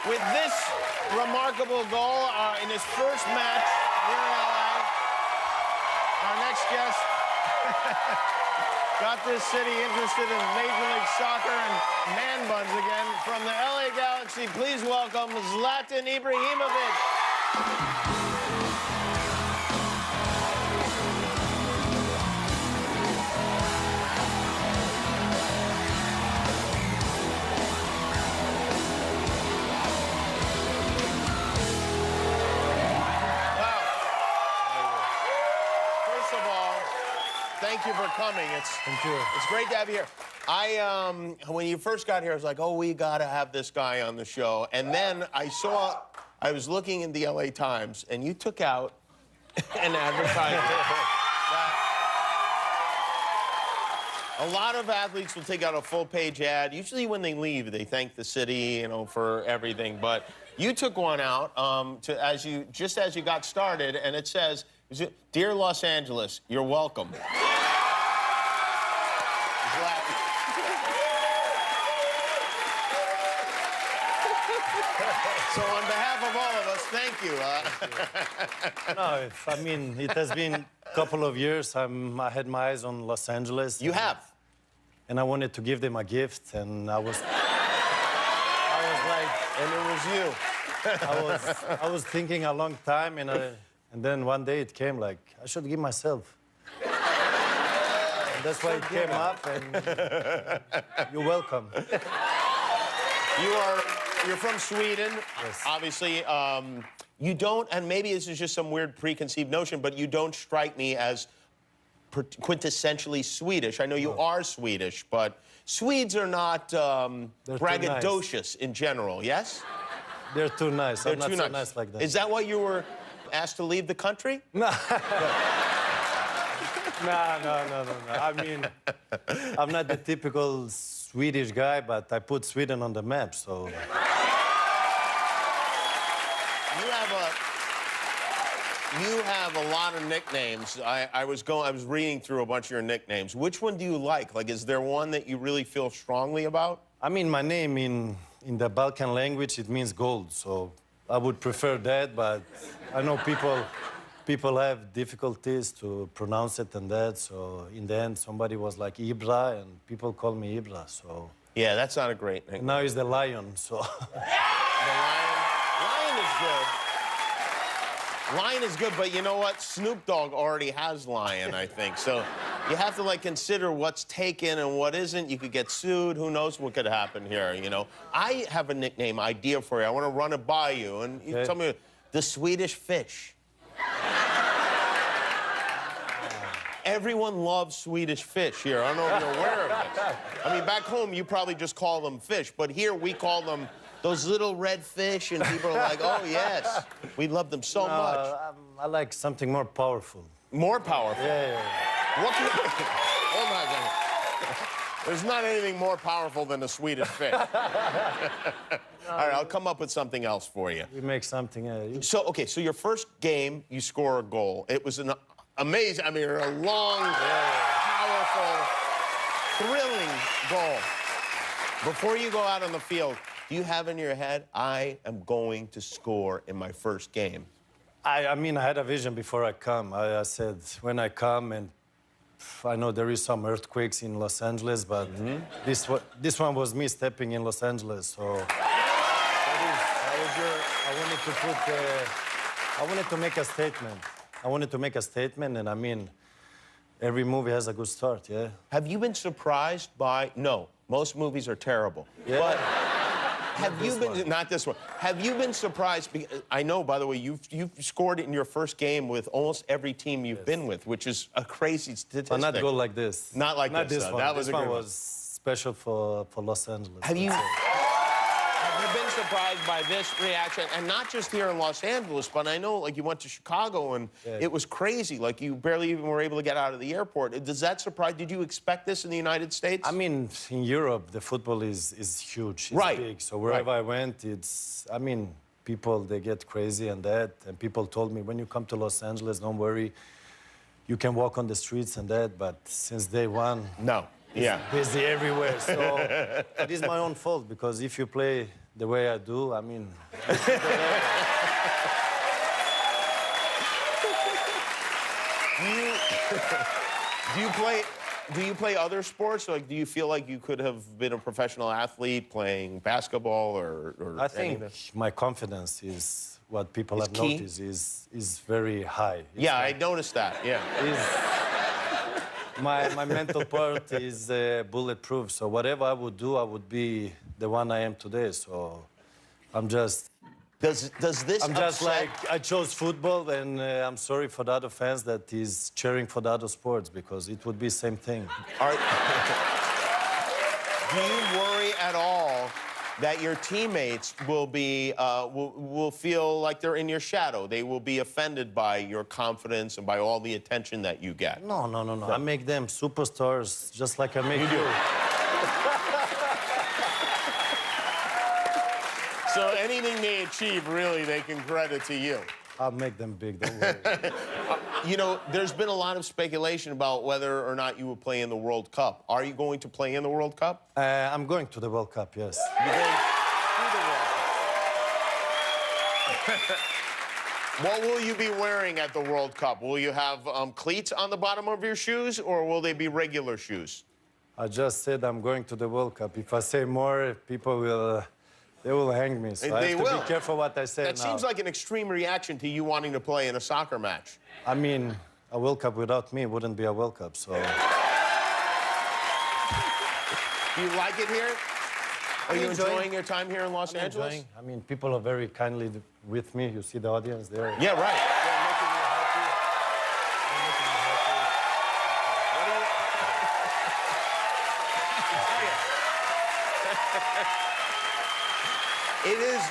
with this remarkable goal in his first match here in LA. Our next guest got this city interested in Major League Soccer and man buns again. From the LA Galaxy, please welcome Zlatan Ibrahimović. Thank you for coming. Thank you. It's great to have you here. When you first got here, I was like, oh, we got to have this guy on the show. And then I was looking in the LA Times, and you took out an advertisement. A lot of athletes will take out a full-page ad. Usually when they leave, they thank the city, for everything. But you took one out just as you got started, and it says, "Dear Los Angeles, you're welcome." So on behalf of all of us, thank you. No, it has been a couple of years. I had my eyes on Los Angeles. You have. And I wanted to give them a gift, and I was like... And it was you. I was thinking a long time, and then one day it came like, I should give myself. And that's why it came up, and you're welcome. You're from Sweden, yes. Obviously. You don't, and maybe this is just some weird preconceived notion, but you don't strike me as quintessentially Swedish. I know you are Swedish, but Swedes are not braggadocious in general, yes? They're too nice. They're I'm not too so nice. nice like that. Is that why you were asked to leave the country? No. No. I'm not the typical Swedish guy, but I put Sweden on the map, so... You have a lot of nicknames. I was reading through a bunch of your nicknames. Which one do you like? Like, is there one that you really feel strongly about? My name in the Balkan language, it means gold, so I would prefer that, but I know people have difficulties to pronounce it and that, so in the end, somebody was like Ibra, and people call me Ibra, so... Yeah, that's not a great nickname. Now he's the Lion, so... The Lion? Lion is good. Lion is good, but you know what? Snoop Dogg already has Lion, I think. So you have to, consider what's taken and what isn't. You could get sued. Who knows what could happen here, I have a nickname idea for you. I want to run it by you. And you tell me, the Swedish fish. Everyone loves Swedish fish here. I don't know if you're aware of this. Back home, you probably just call them fish. But here, we call them those little red fish, and people are like, oh, yes. We love them so much. I like something more powerful. More powerful? Yeah. What can you... Hold on a second. There's not anything more powerful than a Swedish fish. All right, I'll come up with something else for you. We make something... So your first game, you score a goal. It was an amazing, a long, powerful, thrilling goal. Before you go out on the field, do you have in your head, I am going to score in my first game? I had a vision before I come. I said, when I come, and I know there is some earthquakes in Los Angeles, but this one was me stepping in Los Angeles, so... I wanted to make a statement. I wanted to make a statement, and every movie has a good start, yeah? Have you been surprised by... No, most movies are terrible. Yeah. But have you been... Not this one. Have you been surprised... I know, by the way, you've scored in your first game with almost every team you've been with, which is a crazy statistic. But not goal like this. Not like not this, one. That was this one was special for Los Angeles. Have you been surprised by this reaction? And not just here in Los Angeles, but I know, you went to Chicago, and it was crazy. You barely even were able to get out of the airport. Does that surprise... Did you expect this in the United States? In Europe, the football is huge. It's big. So wherever I went, it's... people, they get crazy and that. And people told me, when you come to Los Angeles, don't worry. You can walk on the streets and that. But since day one... No. Yeah. busy everywhere. So it is my own fault because if you play the way I do, I mean. Do you play other sports? Like, do you feel like you could have been a professional athlete playing basketball or I think anything? my confidence is what people have key? noticed is very high. Yeah, I noticed that. Yeah. My mental part is bulletproof. So whatever I would do, I would be the one I am today. So I'm just. Does this I'm just upset- like, I chose football, and I'm sorry for the other fans that is cheering for the other sports, because it would be same thing. Do you worry at all that your teammates will be will feel like they're in your shadow? They will be offended by your confidence and by all the attention that you get. No. I make them superstars just like I make you. So anything they achieve, really, they can credit to you. I'll make them big, don't worry. You know, there's been a lot of speculation about whether or not you will play in the World Cup. Are you going to play in the World Cup? I'm going to the World Cup, yes. You're going to the World Cup. What will you be wearing at the World Cup? Will you have cleats on the bottom of your shoes, or will they be regular shoes? I just said I'm going to the World Cup. If I say more, people will... They will hang me, so I have to be careful what I say now. That seems like an extreme reaction to you wanting to play in a soccer match. I mean, a World Cup without me wouldn't be a World Cup, so... Do you like it here? Are you enjoying your time here in Los Angeles? Enjoying. I mean, people are very kindly with me. You see the audience there? Yeah, right. They're making me happy. They're making me happy. It is,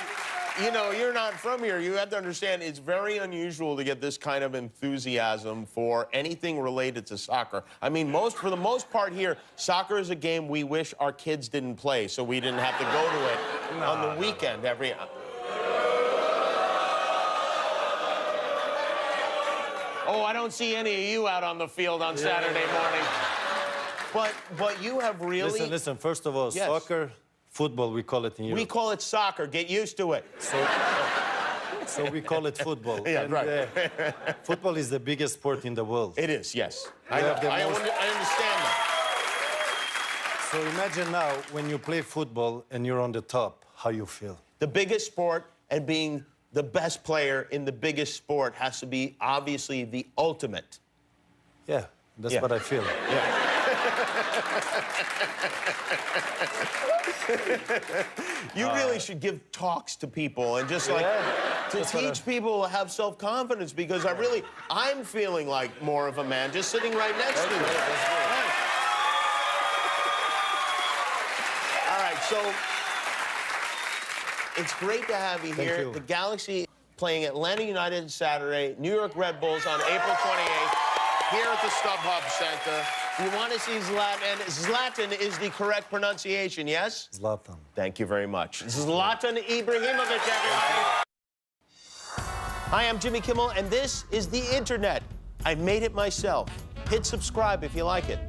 you know, you're not from here. You have to understand it's very unusual to get this kind of enthusiasm for anything related to soccer. I mean, for the most part here, soccer is a game we wish our kids didn't play, so we didn't have to go to it on the weekend every... Oh, I don't see any of you out on the field on Saturday morning. But you have really... Listen, first of all, soccer... Football, we call it in Europe. We call it soccer. Get used to it. So we call it football. Yeah, and, right. Football is the biggest sport in the world. It is, yes. I I understand that. So imagine now, when you play football and you're on the top, how you feel. The biggest sport and being the best player in the biggest sport has to be obviously the ultimate. Yeah, that's what I feel. Yeah. You really should give talks to people and just like to teach people to have self-confidence, because I'm feeling like more of a man just sitting right next to you. Right. All right, so it's great to have you here. You. The Galaxy playing Atlanta United Saturday, New York Red Bulls on April 28th here at the StubHub Center. You want to see Zlatan, and Zlatan is the correct pronunciation, yes? Zlatan. Thank you very much. Zlatan Ибрагимович, everybody. Hi, I'm Jimmy Kimmel, and this is the Internet. I made it myself. Hit subscribe if you like it.